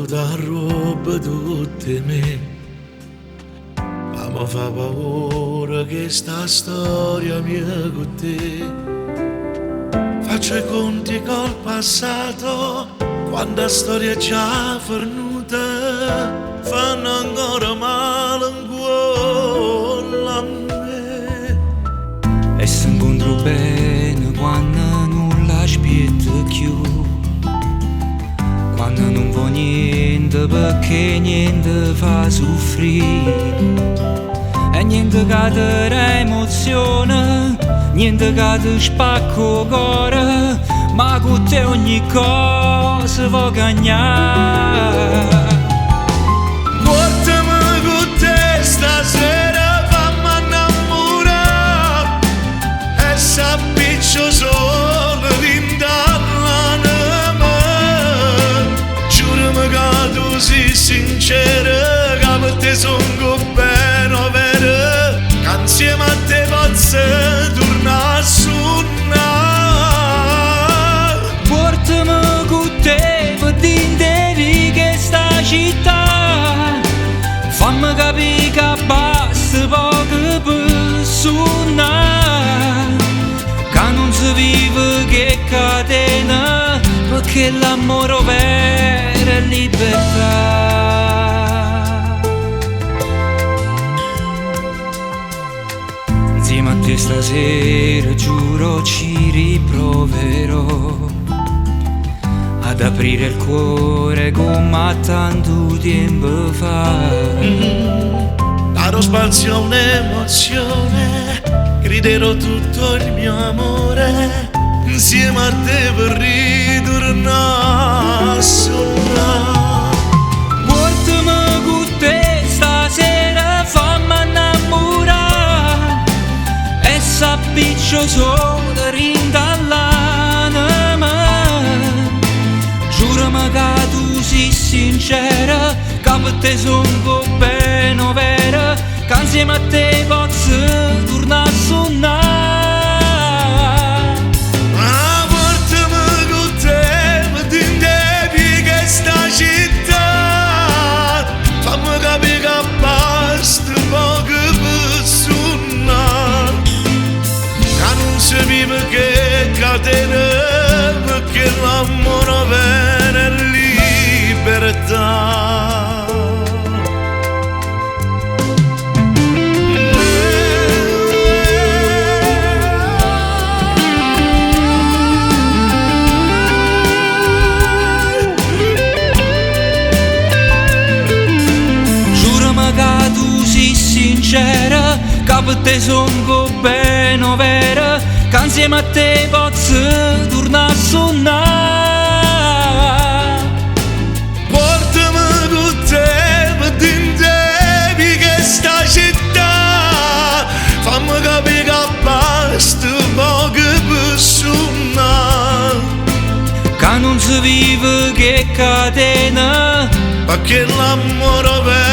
da roba tutte me, ma mi fa paura che sta storia mia con te. Faccio i conti col passato, quando la storia è già fornuta, fanno ancora male in cuore a me. E se incontro bene quando non l'aspetto più, quando non vuoi niente perché niente fa soffrire, e niente che ti emoziona, niente che ti spacca il cuore, ma con te ogni cosa va cagnare. Portami con te stasera, fammi innamorare, e s'appiccio solo d'indall'anima. Giurami che tu sei sincera, che per te sono bene vero, che insieme a te posso tornare a suonare. Portami con te per dire che sta città, fammi capire che basta poco per suonare, che non si vive che catena, perché l'amore vero è libertà. Insieme a te stasera giuro ci riproverò ad aprire il cuore come tanto tempo fa. Darò spazio a un'emozione, griderò tutto il mio amore, insieme a te per ritornare a suonare. Portami con te stasera, fammi innamorare, e s'appiccio solo rindall'anima. Giurami che tu sei sincera, che per te sono bene vera, che insieme a te posso tornare a suonare. Ah, portami con te, ma t'indevi che sta città, fammi capire che basta poco per suonare, che non si vive che catena, perché l'amore vero è libertà. Sincera, che per te sono bene vera, che insieme a te posso tornare a suonare. Portami con te, ma t'indevi che sta città, fammi capire che basta poco per suonare, che non si vive che catena, perché l'amore vero